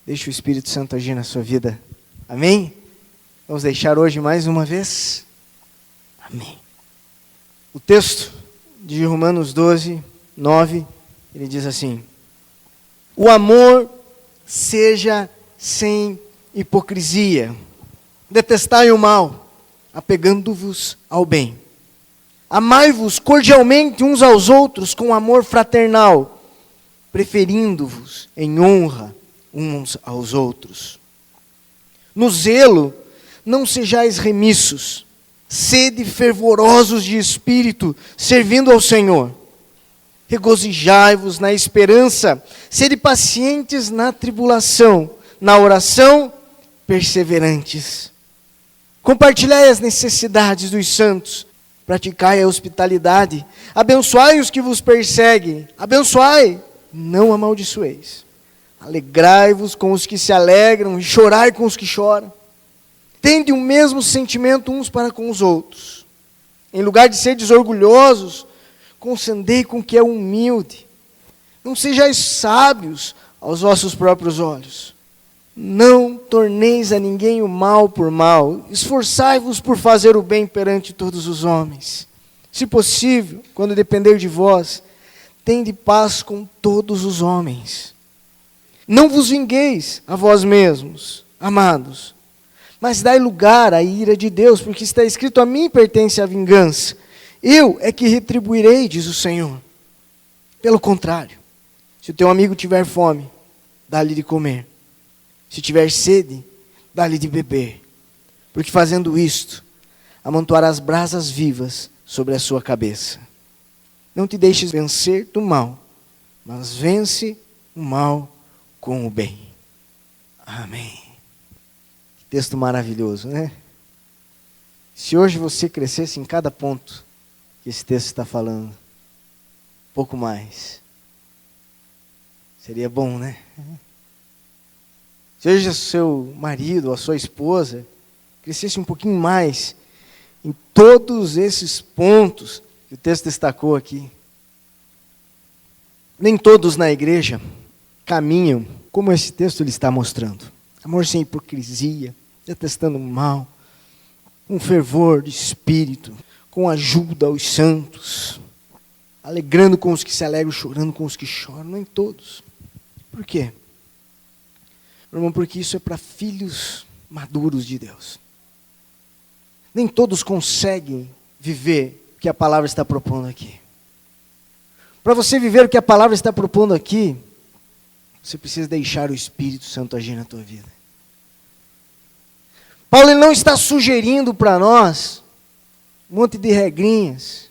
Deixe o Espírito Santo agir na sua vida. Amém? Vamos deixar hoje mais uma vez? Amém. O texto de Romanos 12, 9, ele diz assim: o amor seja sem hipocrisia. Detestai o mal, apegando-vos ao bem. Amai-vos cordialmente uns aos outros com amor fraternal, preferindo-vos em honra uns aos outros. No zelo, não sejais remissos, sede fervorosos de espírito, servindo ao Senhor. Regozijai-vos na esperança, sede pacientes na tribulação, na oração, perseverantes. Compartilhai as necessidades dos santos, praticai a hospitalidade, abençoai os que vos perseguem, abençoai, não amaldiçoeis. Alegrai-vos com os que se alegram e chorai com os que choram. Tende o mesmo sentimento uns para com os outros. Em lugar de seres orgulhosos, consendei com o que é humilde. Não sejais sábios aos vossos próprios olhos. Não torneis a ninguém o mal por mal. Esforçai-vos por fazer o bem perante todos os homens. Se possível, quando depender de vós, tende paz com todos os homens. Não vos vingueis a vós mesmos, amados, mas dai lugar à ira de Deus, porque está escrito: a mim pertence a vingança. Eu é que retribuirei, diz o Senhor. Pelo contrário, se o teu amigo tiver fome, dá-lhe de comer. Se tiver sede, dá-lhe de beber. Porque fazendo isto, amontoarás brasas vivas sobre a sua cabeça. Não te deixes vencer do mal, mas vence o mal com o bem. Amém. Que texto maravilhoso, né? Se hoje você crescesse em cada ponto que esse texto está falando, um pouco mais, seria bom, né? Se hoje o seu marido ou a sua esposa crescesse um pouquinho mais em todos esses pontos que o texto destacou aqui. Nem todos na igreja caminham como esse texto lhe está mostrando. Amor sem hipocrisia, detestando o mal, com fervor de espírito, com ajuda aos santos, alegrando com os que se alegram, chorando com os que choram. Nem todos. Por quê? Meu irmão, porque isso é para filhos maduros de Deus. Nem todos conseguem viver o que a palavra está propondo aqui. Para você viver o que a palavra está propondo aqui, você precisa deixar o Espírito Santo agir na tua vida. Paulo ele não está sugerindo para nós um monte de regrinhas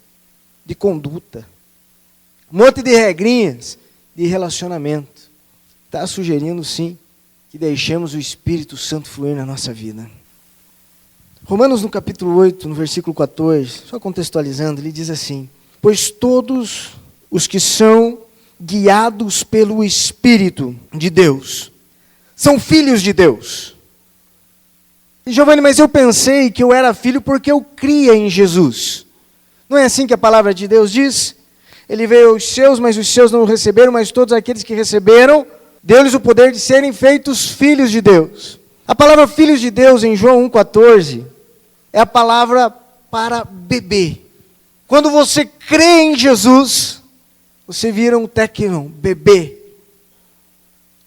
de conduta, um monte de regrinhas de relacionamento. Está sugerindo sim que deixemos o Espírito Santo fluir na nossa vida. Romanos no capítulo 8, no versículo 14, só contextualizando, ele diz assim: pois todos os que são guiados pelo Espírito de Deus são filhos de Deus. E Giovanni, mas eu pensei que eu era filho porque eu cria em Jesus. Não é assim que a palavra de Deus diz? Ele veio aos seus, mas os seus não o receberam, mas todos aqueles que receberam, deu-lhes o poder de serem feitos filhos de Deus. A palavra filhos de Deus em João 1,14 é a palavra para bebê. Quando você crê em Jesus, você vira um técnon, bebê.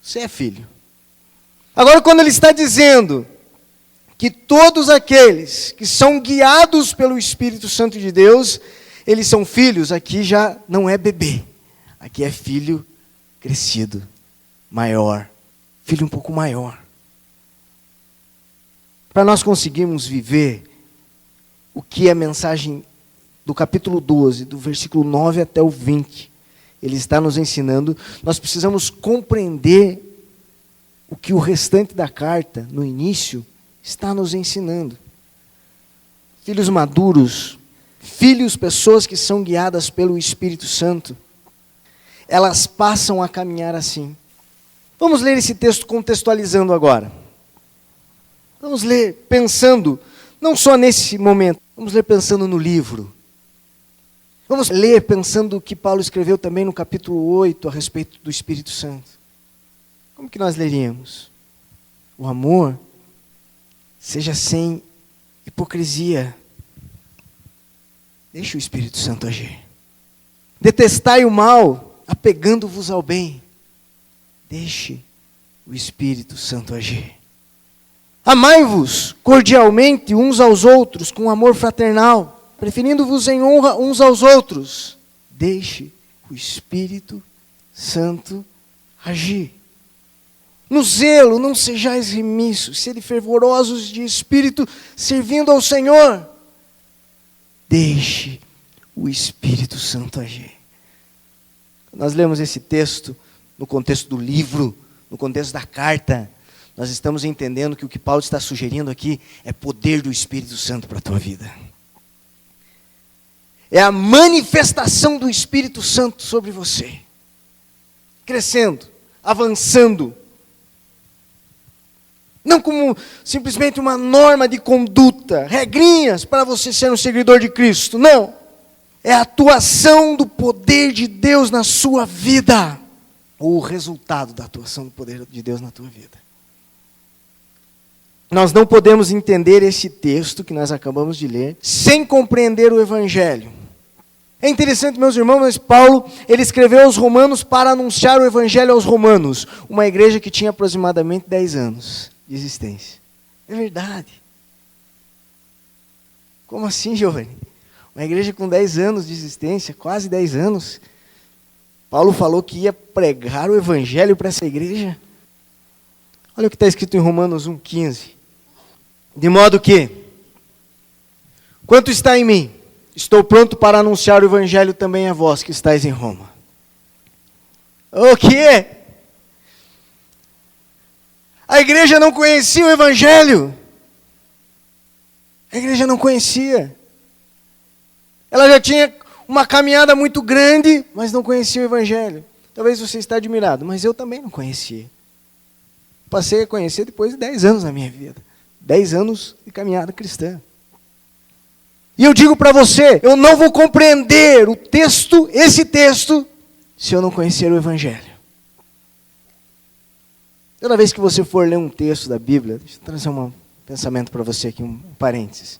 Você é filho. Agora, quando ele está dizendo que todos aqueles que são guiados pelo Espírito Santo de Deus, eles são filhos, aqui já não é bebê. Aqui é filho crescido, maior. Filho um pouco maior. Para nós conseguirmos viver o que a mensagem do capítulo 12, do versículo 9 até o 20, ele está nos ensinando, nós precisamos compreender o que o restante da carta, no início, está nos ensinando. Filhos maduros, filhos, pessoas que são guiadas pelo Espírito Santo, elas passam a caminhar assim. Vamos ler esse texto contextualizando agora. Vamos ler pensando, não só nesse momento, vamos ler pensando no livro. Vamos ler pensando o que Paulo escreveu também no capítulo 8 a respeito do Espírito Santo. Como que nós leríamos? O amor seja sem hipocrisia. Deixe o Espírito Santo agir. Detestai o mal, apegando-vos ao bem. Deixe o Espírito Santo agir. Amai-vos cordialmente uns aos outros com amor fraternal, preferindo-vos em honra uns aos outros. Deixe o Espírito Santo agir. No zelo, não sejais remissos, sede fervorosos de espírito, servindo ao Senhor. Deixe o Espírito Santo agir. Nós lemos esse texto no contexto do livro, no contexto da carta. Nós estamos entendendo que o que Paulo está sugerindo aqui é poder do Espírito Santo para a tua vida. É a manifestação do Espírito Santo sobre você. Crescendo, avançando. Não como simplesmente uma norma de conduta, regrinhas para você ser um seguidor de Cristo. Não. É a atuação do poder de Deus na sua vida. Ou o resultado da atuação do poder de Deus na tua vida. Nós não podemos entender esse texto que nós acabamos de ler sem compreender o Evangelho. É interessante, meus irmãos, mas Paulo, ele escreveu aos Romanos para anunciar o Evangelho aos Romanos. Uma igreja que tinha aproximadamente 10 anos de existência. É verdade. Como assim, Giovanni? Uma igreja com 10 anos de existência, quase 10 anos. Paulo falou que ia pregar o Evangelho para essa igreja. Olha o que está escrito em Romanos 1,15. De modo que, quanto está em mim, estou pronto para anunciar o Evangelho também a vós que estáis em Roma. O quê? A igreja não conhecia o Evangelho. A igreja não conhecia. Ela já tinha uma caminhada muito grande, mas não conhecia o Evangelho. Talvez você esteja admirado, mas eu também não conhecia. Passei a conhecer depois de 10 anos na minha vida. 10 anos de caminhada cristã. E eu digo para você, eu não vou compreender o texto, esse texto, se eu não conhecer o Evangelho. Toda vez que você for ler um texto da Bíblia, deixa eu trazer um pensamento para você aqui, um parênteses.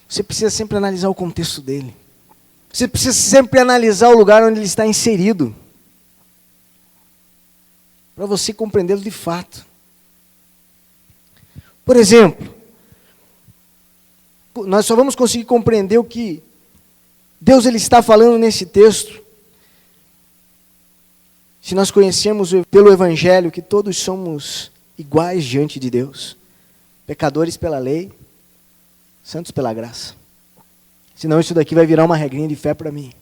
Você precisa sempre analisar o contexto dele. Você precisa sempre analisar o lugar onde ele está inserido. Para você compreendê-lo de fato. Por exemplo, nós só vamos conseguir compreender o que Deus ele está falando nesse texto se nós conhecermos pelo Evangelho que todos somos iguais diante de Deus, pecadores pela lei, santos pela graça. Senão isso daqui vai virar uma regrinha de fé para mim.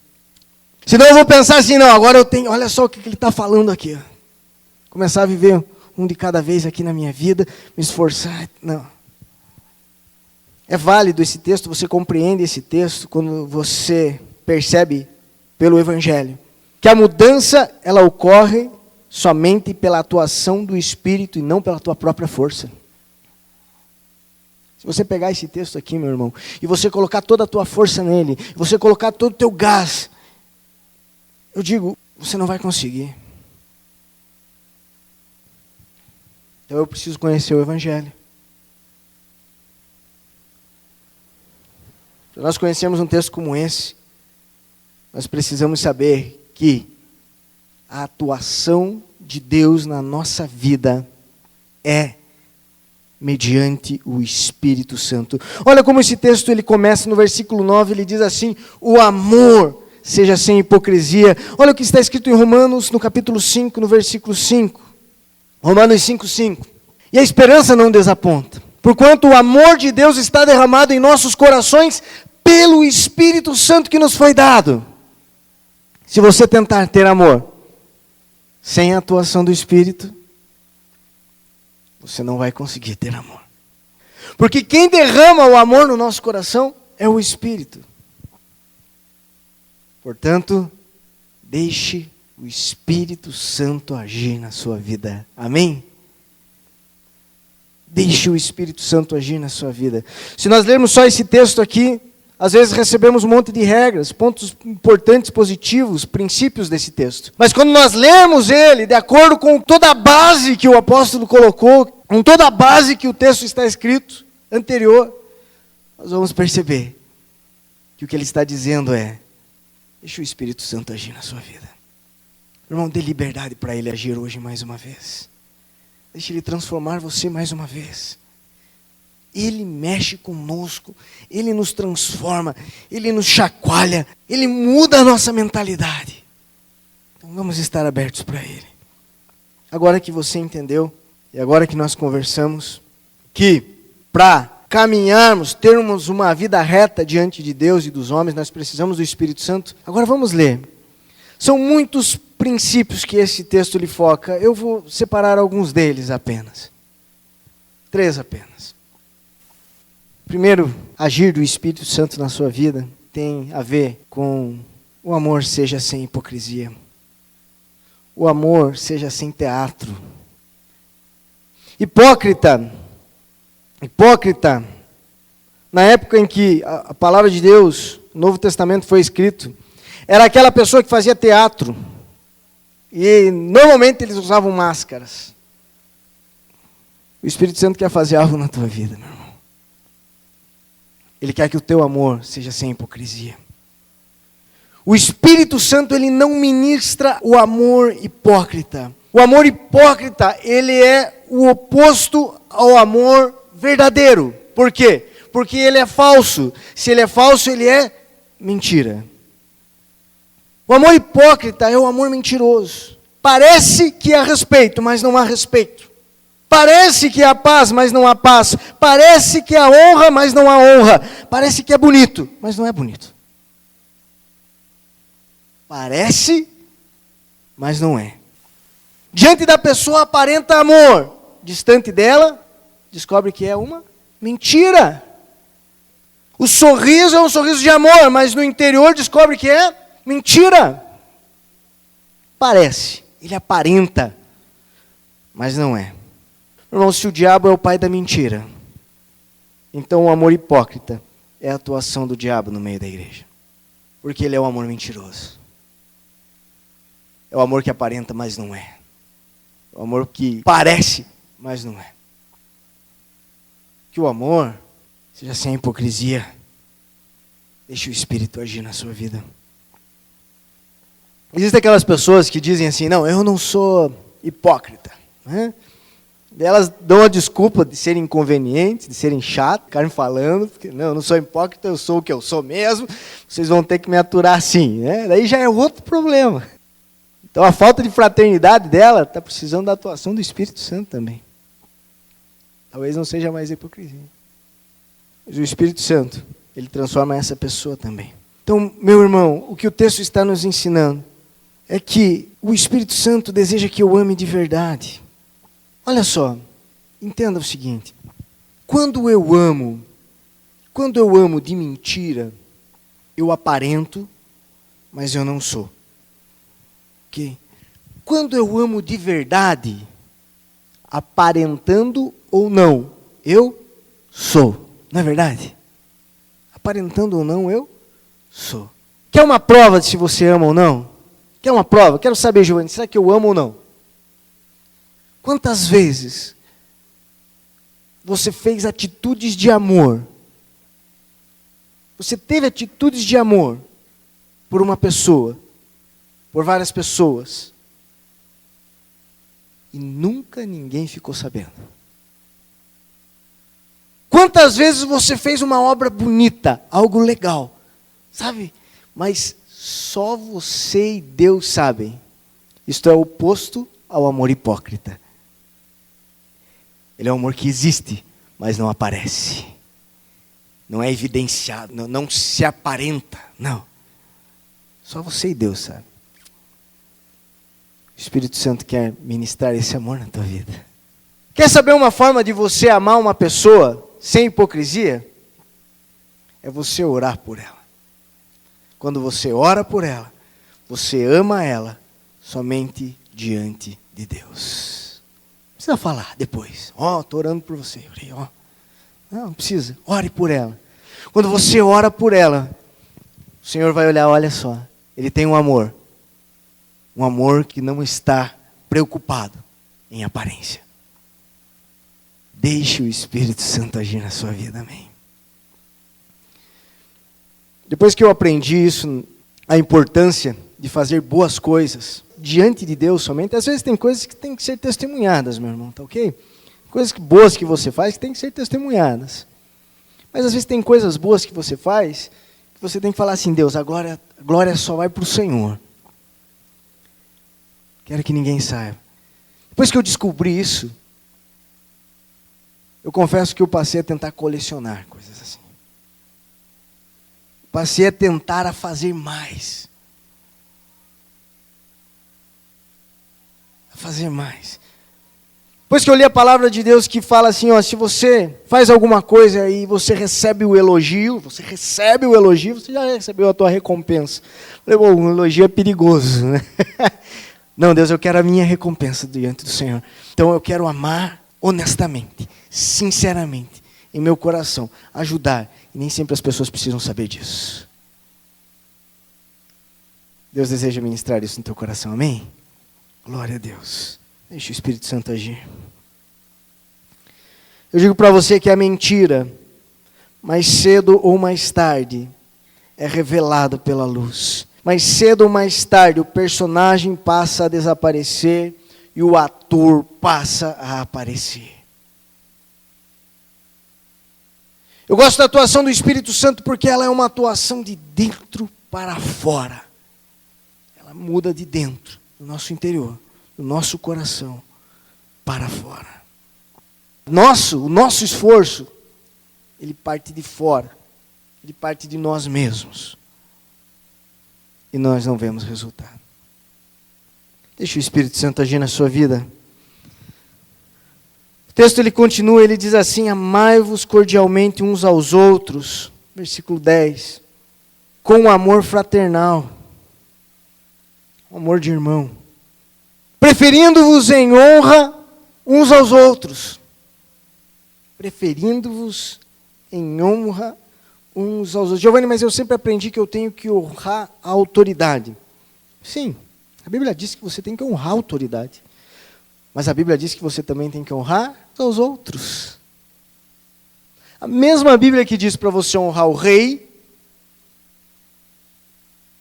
Senão eu vou pensar assim, não, agora eu tenho, olha só o que ele está falando aqui. Começar a viver um de cada vez aqui na minha vida, me esforçar, não. É válido esse texto, você compreende esse texto quando você percebe pelo Evangelho que a mudança, ela ocorre somente pela atuação do Espírito e não pela tua própria força. Se você pegar esse texto aqui, meu irmão, e você colocar toda a tua força nele, você colocar todo o teu gás, eu digo, você não vai conseguir. Então eu preciso conhecer o Evangelho. Para nós conhecermos um texto como esse, nós precisamos saber que a atuação de Deus na nossa vida é mediante o Espírito Santo. Olha como esse texto ele começa no versículo 9, ele diz assim, o amor seja sem hipocrisia. Olha o que está escrito em Romanos, no capítulo 5, no versículo 5. Romanos 5:5. E a esperança não desaponta, porquanto o amor de Deus está derramado em nossos corações pelo Espírito Santo que nos foi dado. Se você tentar ter amor sem a atuação do Espírito, você não vai conseguir ter amor. Porque quem derrama o amor no nosso coração é o Espírito. Portanto, deixe o Espírito Santo agir na sua vida. Amém? Deixe o Espírito Santo agir na sua vida. Se nós lermos só esse texto aqui, às vezes recebemos um monte de regras, pontos importantes, positivos, princípios desse texto. Mas quando nós lemos ele, de acordo com toda a base que o apóstolo colocou, com toda a base que o texto está escrito, anterior, nós vamos perceber que o que ele está dizendo é: deixa o Espírito Santo agir na sua vida. Irmão, dê liberdade para ele agir hoje mais uma vez. Deixa ele transformar você mais uma vez. Ele mexe conosco, ele nos transforma, ele nos chacoalha, ele muda a nossa mentalidade. Então vamos estar abertos para ele. Agora que você entendeu, e agora que nós conversamos, que para caminharmos, termos uma vida reta diante de Deus e dos homens, nós precisamos do Espírito Santo. Agora vamos ler. São muitos princípios que esse texto lhe foca. Eu vou separar alguns deles apenas. 3 apenas. Primeiro, agir do Espírito Santo na sua vida tem a ver com o amor seja sem hipocrisia. O amor seja sem teatro. Hipócrita, na época em que a palavra de Deus, o Novo Testamento foi escrito, era aquela pessoa que fazia teatro. E normalmente eles usavam máscaras. O Espírito Santo quer fazer algo na tua vida, meu irmão. Ele quer que o teu amor seja sem hipocrisia. O Espírito Santo, ele não ministra o amor hipócrita. O amor hipócrita, ele é o oposto ao amor verdadeiro. Por quê? Porque ele é falso. Se ele é falso, ele é mentira. O amor hipócrita é o amor mentiroso. Parece que há respeito, mas não há respeito. Parece que há paz, mas não há paz. Parece que há honra, mas não há honra. Parece que é bonito, mas não é bonito. Parece, mas não é. Diante da pessoa aparenta amor. Distante dela, descobre que é uma mentira. O sorriso é um sorriso de amor, mas no interior descobre que é mentira. Parece, ele aparenta, mas não é. Irmão, se o diabo é o pai da mentira, então o amor hipócrita é a atuação do diabo no meio da igreja. Porque ele é o amor mentiroso. É o amor que aparenta, mas não é. É o amor que parece, mas não é. Que o amor seja sem hipocrisia. Deixe o Espírito agir na sua vida. Existem aquelas pessoas que dizem assim: não, eu não sou hipócrita, né? Elas dão a desculpa de serem inconvenientes, de serem chatos, ficarem falando, porque não, eu não sou hipócrita, eu sou o que eu sou mesmo, vocês vão ter que me aturar assim, né? Daí já é outro problema. Então a falta de fraternidade dela está precisando da atuação do Espírito Santo também. Talvez não seja mais hipocrisia. Mas o Espírito Santo, ele transforma essa pessoa também. Então, meu irmão, o que o texto está nos ensinando é que o Espírito Santo deseja que eu ame de verdade. Olha só, entenda o seguinte: quando eu amo de mentira, eu aparento, mas eu não sou. Okay? Quando eu amo de verdade, aparentando ou não, eu sou. Não é verdade? Aparentando ou não, eu sou. Quer uma prova de se você ama ou não? Quer uma prova? Quero saber, Giovanni, será que eu amo ou não? Quantas vezes você fez atitudes de amor? Você teve atitudes de amor por uma pessoa, por várias pessoas, e nunca ninguém ficou sabendo? Quantas vezes você fez uma obra bonita, algo legal, sabe? Mas só você e Deus sabem. Isto é o oposto ao amor hipócrita. Ele é um amor que existe, mas não aparece. Não é evidenciado, não se aparenta, não. Só você e Deus sabe. O Espírito Santo quer ministrar esse amor na tua vida. Quer saber uma forma de você amar uma pessoa sem hipocrisia? É você orar por ela. Quando você ora por ela, você ama ela somente diante de Deus. Não precisa falar depois. Estou orando por você. Não precisa. Ore por ela. Quando você ora por ela, o Senhor vai olhar, olha só. Ele tem um amor. Um amor que não está preocupado em aparência. Deixe o Espírito Santo agir na sua vida, amém. Depois que eu aprendi isso, a importância de fazer boas coisas diante de Deus somente, às vezes tem coisas que têm que ser testemunhadas, meu irmão, tá ok? Coisas boas que você faz que têm que ser testemunhadas. Mas às vezes tem coisas boas que você faz que você tem que falar assim, Deus, a glória só vai para o Senhor. Quero que ninguém saiba. Depois que eu descobri isso, eu confesso que eu passei a tentar colecionar coisas assim. Passei a tentar a fazer mais. A fazer mais. Depois que eu li a palavra de Deus que fala assim, ó, se você faz alguma coisa e você recebe o elogio, você já recebeu a tua recompensa. Eu falei, bom, um elogio é perigoso, né? Não, Deus, eu quero a minha recompensa diante do Senhor. Então eu quero amar honestamente, sinceramente, em meu coração, ajudar. E nem sempre as pessoas precisam saber disso. Deus deseja ministrar isso no teu coração, amém? Glória a Deus. Deixa o Espírito Santo agir. Eu digo para você que a mentira, mais cedo ou mais tarde, é revelada pela luz. Mais cedo ou mais tarde, o personagem passa a desaparecer e o ator passa a aparecer. Eu gosto da atuação do Espírito Santo porque ela é uma atuação de dentro para fora. Ela muda de dentro, do nosso interior, do nosso coração, para fora. O nosso esforço, ele parte de fora, ele parte de nós mesmos. E nós não vemos resultado. Deixa o Espírito Santo agir na sua vida. O texto ele continua, ele diz assim, amai-vos cordialmente uns aos outros, versículo 10, com amor fraternal, amor de irmão, preferindo-vos em honra uns aos outros, preferindo-vos em honra uns aos outros. Giovanni, mas eu sempre aprendi que eu tenho que honrar a autoridade. Sim, a Bíblia diz que você tem que honrar a autoridade. Mas a Bíblia diz que você também tem que honrar aos outros. A mesma Bíblia que diz para você honrar o rei,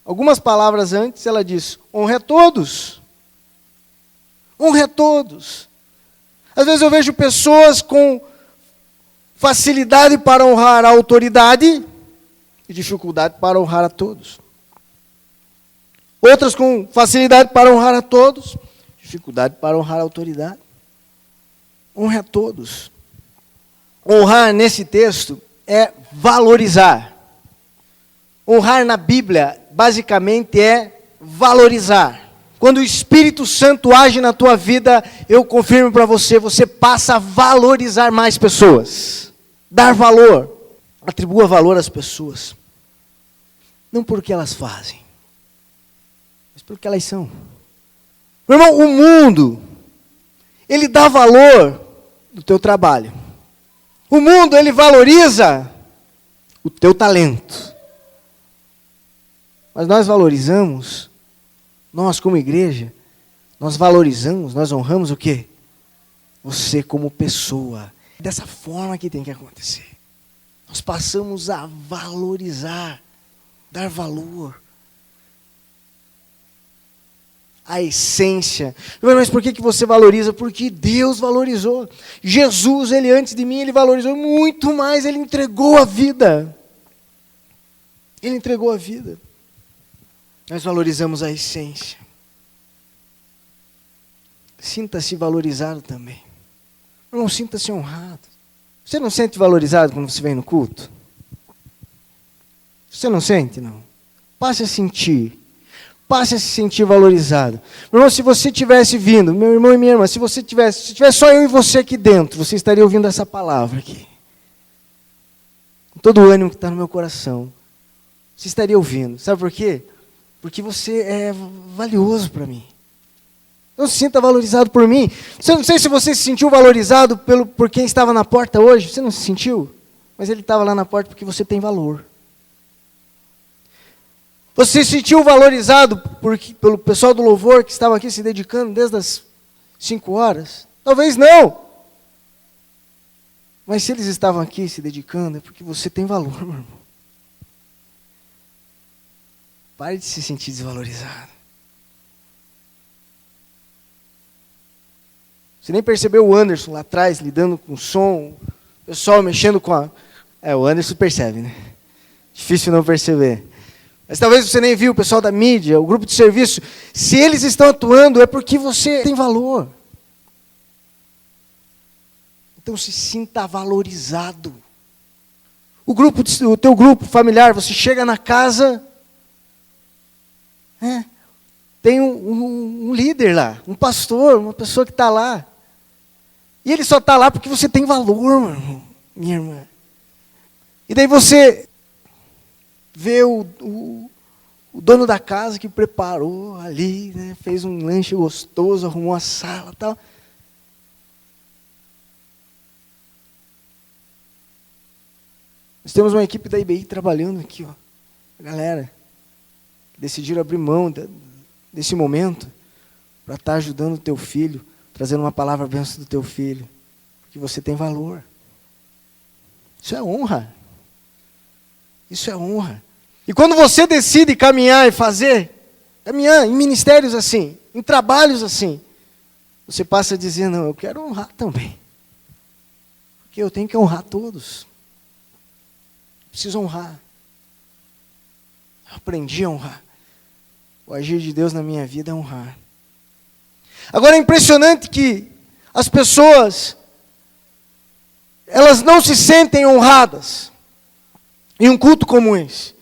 algumas palavras antes ela diz, honre a todos. Honre a todos. Às vezes eu vejo pessoas com facilidade para honrar a autoridade e dificuldade para honrar a todos. Outras com facilidade para honrar a todos, dificuldade para honrar a autoridade. Honre a todos. Honrar nesse texto é valorizar. Honrar na Bíblia, basicamente, é valorizar. Quando o Espírito Santo age na tua vida, eu confirmo para você, você passa a valorizar mais pessoas. Dar valor. Atribua valor às pessoas. Não porque elas fazem, mas porque elas são. Meu irmão, o mundo, ele dá valor no teu trabalho. O mundo, ele valoriza o teu talento. Mas nós valorizamos, nós como igreja, nós valorizamos, nós honramos o quê? Você como pessoa. Dessa forma que tem que acontecer. Nós passamos a valorizar, dar valor. A essência. Mas por que você valoriza? Porque Deus valorizou. Jesus, ele antes de mim, ele valorizou muito mais, ele entregou a vida. Ele entregou a vida. Nós valorizamos a essência. Sinta-se valorizado também. Não sinta-se honrado. Você não sente valorizado quando você vem no culto? Você não sente, não? Passe a sentir. Passe a se sentir valorizado. Meu irmão, se você tivesse vindo, meu irmão e minha irmã, se tivesse só eu e você aqui dentro, você estaria ouvindo essa palavra aqui. Com todo o ânimo que está no meu coração. Você estaria ouvindo. Sabe por quê? Porque você é valioso para mim. Então se sinta valorizado por mim. Eu não sei se você se sentiu valorizado por quem estava na porta hoje. Você não se sentiu? Mas ele estava lá na porta porque você tem valor. Você se sentiu valorizado pelo pessoal do louvor que estava aqui se dedicando desde as 5 horas? Talvez não. Mas se eles estavam aqui se dedicando, é porque você tem valor, meu irmão. Pare de se sentir desvalorizado. Você nem percebeu o Anderson lá atrás, lidando com o som, o pessoal mexendo com a... o Anderson percebe, né? Difícil não perceber. Mas talvez você nem viu o pessoal da mídia, o grupo de serviço. Se eles estão atuando, é porque você tem valor. Então se sinta valorizado. O teu grupo familiar, você chega na casa, tem um líder lá, um pastor, uma pessoa que está lá. E ele só está lá porque você tem valor, meu irmão, minha irmã. E daí você vê o dono da casa que preparou ali, né, fez um lanche gostoso, arrumou a sala e tal. Nós temos uma equipe da IBI trabalhando aqui, ó. A galera que decidiram abrir mão desse momento para estar ajudando o teu filho, trazendo uma palavra bênção do teu filho, porque você tem valor. Isso é honra. Isso é honra. E quando você decide caminhar em ministérios assim, em trabalhos assim, você passa a dizer, não, eu quero honrar também. Porque eu tenho que honrar todos. Preciso honrar. Eu aprendi a honrar. O agir de Deus na minha vida é honrar. Agora é impressionante que as pessoas, elas não se sentem honradas em um culto como esse.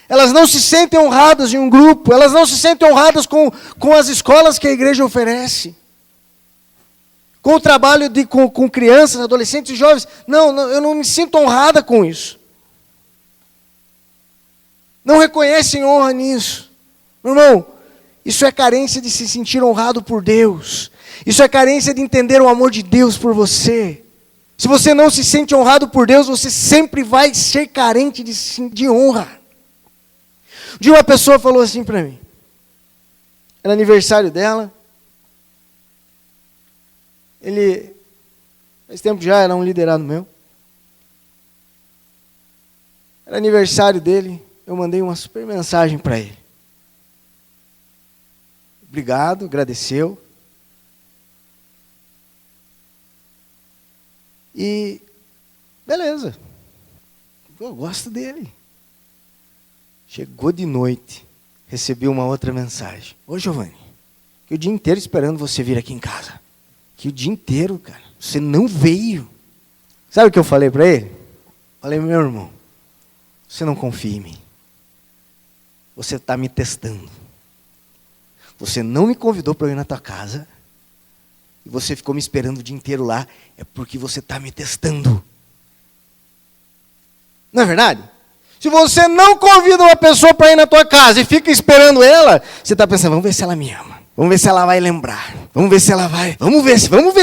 Elas não se sentem honradas em um grupo. Elas não se sentem honradas com as escolas que a igreja oferece. Com o trabalho com crianças, adolescentes e jovens. Não, eu não me sinto honrada com isso. Não reconhecem honra nisso. Meu irmão, isso é carência de se sentir honrado por Deus. Isso é carência de entender o amor de Deus por você. Se você não se sente honrado por Deus, você sempre vai ser carente de honra. Um dia uma pessoa falou assim para mim. Era aniversário dela. Ele, faz tempo já, era um liderado meu. Era aniversário dele. Eu mandei uma super mensagem para ele. Obrigado, agradeceu. E, beleza. Eu gosto dele. Chegou de noite, recebi uma outra mensagem. Ô Giovanni, que o dia inteiro esperando você vir aqui em casa. Que o dia inteiro, cara, você não veio. Sabe o que eu falei para ele? Falei, meu irmão, você não confia em mim. Você está me testando. Você não me convidou para eu ir na tua casa. E você ficou me esperando o dia inteiro lá. É porque você está me testando. Não é verdade? Se você não convida uma pessoa para ir na tua casa e fica esperando ela, você está pensando, vamos ver se ela me ama. Vamos ver se ela vai lembrar. Vamos ver se ela vai. Vamos ver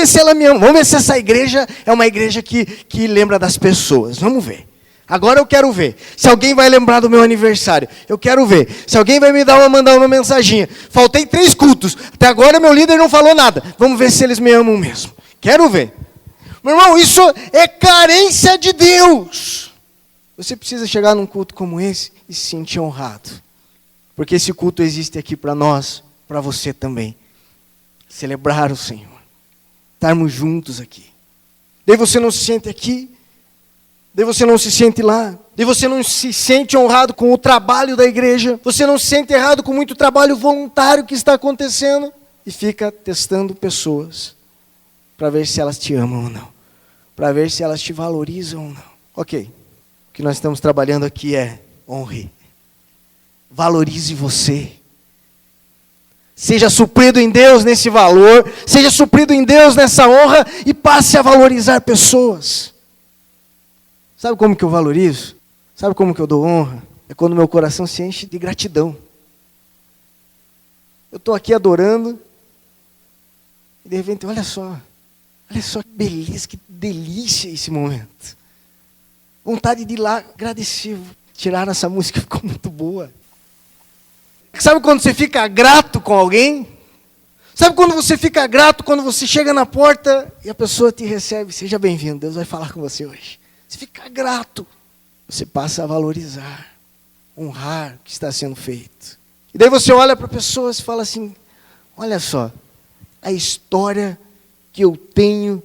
se ela me ama. Vamos ver se essa igreja é uma igreja que lembra das pessoas. Vamos ver. Agora eu quero ver se alguém vai lembrar do meu aniversário. Eu quero ver se alguém vai mandar uma mensaginha. Faltei 3 cultos. Até agora meu líder não falou nada. Vamos ver se eles me amam mesmo. Quero ver. Meu irmão, isso é carência de Deus. Você precisa chegar num culto como esse e se sentir honrado. Porque esse culto existe aqui para nós, para você também. Celebrar o Senhor. Estarmos juntos aqui. Daí você não se sente aqui. Daí você não se sente lá. Daí você não se sente honrado com o trabalho da igreja. Você não se sente errado com muito trabalho voluntário que está acontecendo. E fica testando pessoas. Para ver se elas te amam ou não. Para ver se elas te valorizam ou não. Ok. O que nós estamos trabalhando aqui é honre. Valorize você. Seja suprido em Deus nesse valor. Seja suprido em Deus nessa honra. E passe a valorizar pessoas. Sabe como que eu valorizo? Sabe como que eu dou honra? É quando meu coração se enche de gratidão. Eu estou aqui adorando. E de repente, olha só que beleza, que delícia esse momento. Vontade de ir lá agradecer. Tiraram essa música, ficou muito boa. Sabe quando você fica grato com alguém? Sabe quando você fica grato, quando você chega na porta e a pessoa te recebe, seja bem-vindo, Deus vai falar com você hoje. Você fica grato, você passa a valorizar, honrar o que está sendo feito. E daí você olha para a pessoa e fala assim, olha só, a história que eu tenho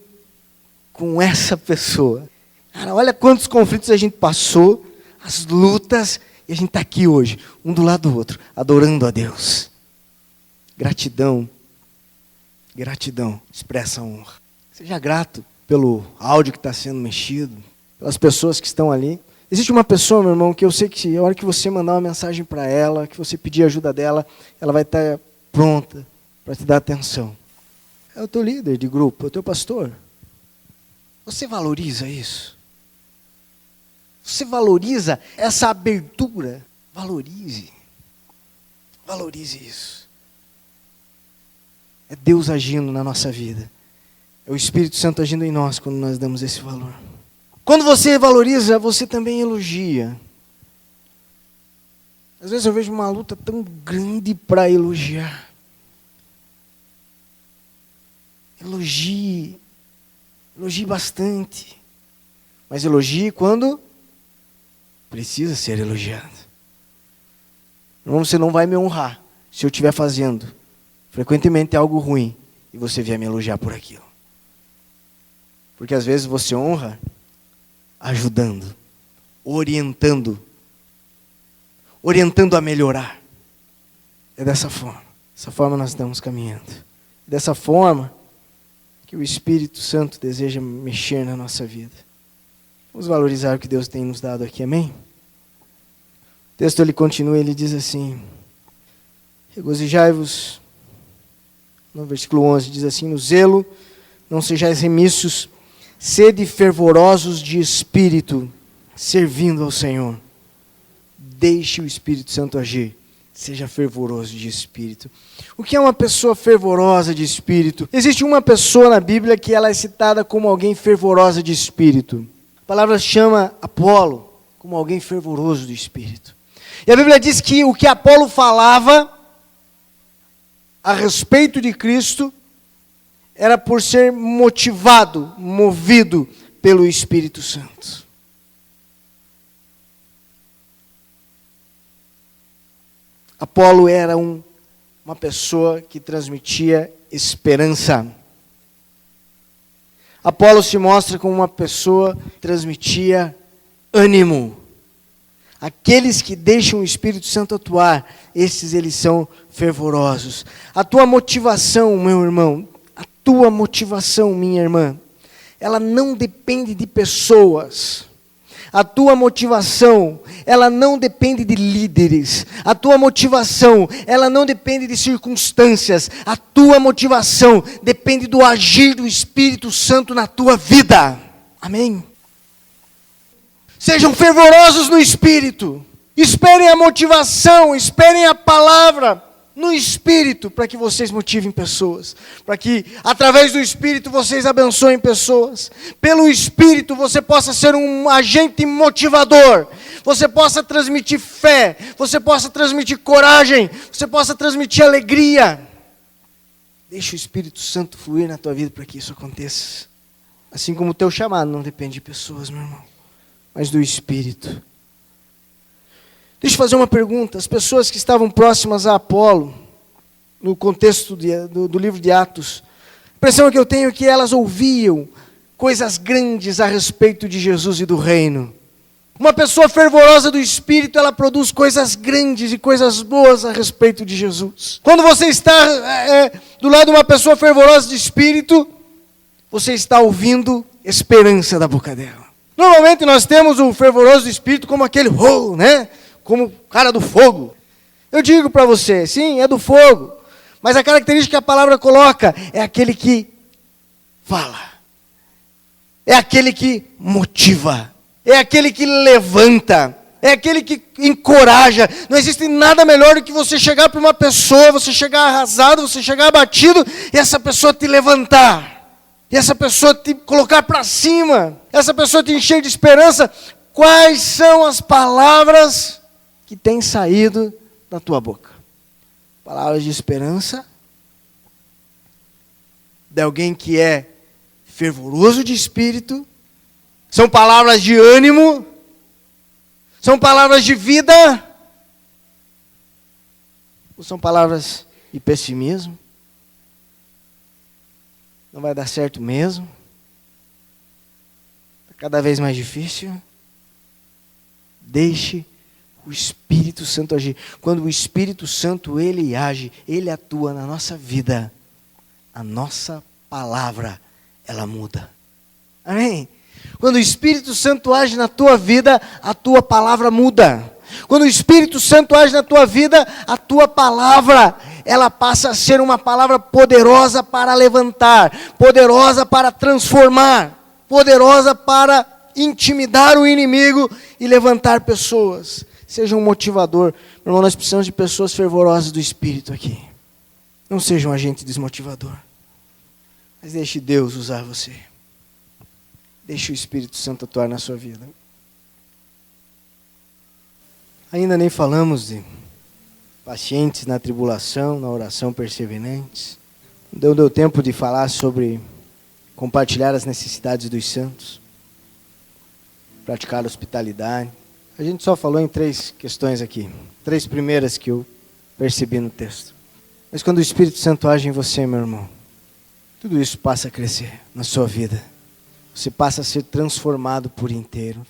com essa pessoa. Cara, olha quantos conflitos a gente passou, as lutas, e a gente está aqui hoje, um do lado do outro, adorando a Deus. Gratidão, gratidão, expressa a honra. Seja grato pelo áudio que está sendo mexido, pelas pessoas que estão ali. Existe uma pessoa, meu irmão, que eu sei que a hora que você mandar uma mensagem para ela, que você pedir ajuda dela, ela vai estar pronta para te dar atenção. É o teu líder de grupo, é o teu pastor. Você valoriza isso? Você valoriza essa abertura? Valorize. Valorize isso. É Deus agindo na nossa vida. É o Espírito Santo agindo em nós quando nós damos esse valor. Quando você valoriza, você também elogia. Às vezes eu vejo uma luta tão grande para elogiar. Elogie. Elogie bastante. Mas elogie quando precisa ser elogiado. Irmão, você não vai me honrar se eu estiver fazendo frequentemente algo ruim e você vier me elogiar por aquilo. Porque às vezes você honra ajudando, orientando a melhorar. É dessa forma. Dessa forma nós estamos caminhando. Dessa forma que o Espírito Santo deseja mexer na nossa vida. Vamos valorizar o que Deus tem nos dado aqui, amém? O texto ele continua, ele diz assim, regozijai-vos, no versículo 11, diz assim, no zelo não sejais remissos, sede fervorosos de espírito, servindo ao Senhor. Deixe o Espírito Santo agir. Seja fervoroso de espírito. O que é uma pessoa fervorosa de espírito? Existe uma pessoa na Bíblia que ela é citada como alguém fervorosa de espírito. A palavra chama Apolo como alguém fervoroso de espírito. E a Bíblia diz que o que Apolo falava a respeito de Cristo era por ser motivado, movido pelo Espírito Santo. Apolo era uma pessoa que transmitia esperança. Apolo se mostra como uma pessoa que transmitia ânimo. Aqueles que deixam o Espírito Santo atuar, esses eles são fervorosos. A tua motivação, meu irmão, a tua motivação, minha irmã, ela não depende de pessoas. A tua motivação, ela não depende de líderes. A tua motivação, ela não depende de circunstâncias. A tua motivação depende do agir do Espírito Santo na tua vida. Amém? Sejam fervorosos no Espírito. Esperem a motivação, esperem a palavra no Espírito, para que vocês motivem pessoas, para que através do Espírito vocês abençoem pessoas, pelo Espírito você possa ser um agente motivador, você possa transmitir fé, você possa transmitir coragem, você possa transmitir alegria. Deixa o Espírito Santo fluir na tua vida para que isso aconteça, assim como o teu chamado não depende de pessoas, meu irmão, mas do Espírito. Deixa eu fazer uma pergunta. As pessoas que estavam próximas a Apolo, no contexto do livro de Atos, a impressão que eu tenho é que elas ouviam coisas grandes a respeito de Jesus e do reino. Uma pessoa fervorosa do Espírito, ela produz coisas grandes e coisas boas a respeito de Jesus. Quando você está do lado de uma pessoa fervorosa de Espírito, você está ouvindo esperança da boca dela. Normalmente nós temos o fervoroso do Espírito como aquele, né? Como o cara do fogo. Eu digo para você, sim, é do fogo. Mas a característica que a palavra coloca é aquele que fala. É aquele que motiva. É aquele que levanta. É aquele que encoraja. Não existe nada melhor do que você chegar para uma pessoa, você chegar arrasado, você chegar abatido, e essa pessoa te levantar. E essa pessoa te colocar para cima. Essa pessoa te encher de esperança. Quais são as palavras que têm saído da tua boca? Palavras de esperança, de alguém que é fervoroso de espírito, são palavras de ânimo, são palavras de vida, ou são palavras de pessimismo? Não vai dar certo mesmo? Está cada vez mais difícil? Deixe o Espírito Santo agir. Quando o Espírito Santo, ele age, ele atua na nossa vida, a nossa palavra, ela muda. Amém? Quando o Espírito Santo age na tua vida, a tua palavra muda. Quando o Espírito Santo age na tua vida, a tua palavra, ela passa a ser uma palavra poderosa para levantar, poderosa para transformar, poderosa para intimidar o inimigo e levantar pessoas. Seja um motivador. Meu irmão, nós precisamos de pessoas fervorosas do Espírito aqui. Não seja um agente desmotivador. Mas deixe Deus usar você. Deixe o Espírito Santo atuar na sua vida. Ainda nem falamos de pacientes na tribulação, na oração perseverantes. Não deu tempo de falar sobre compartilhar as necessidades dos santos, praticar hospitalidade. A gente só falou em 3 questões aqui. 3 primeiras que eu percebi no texto. Mas quando o Espírito Santo age em você, meu irmão, tudo isso passa a crescer na sua vida. Você passa a ser transformado por inteiro.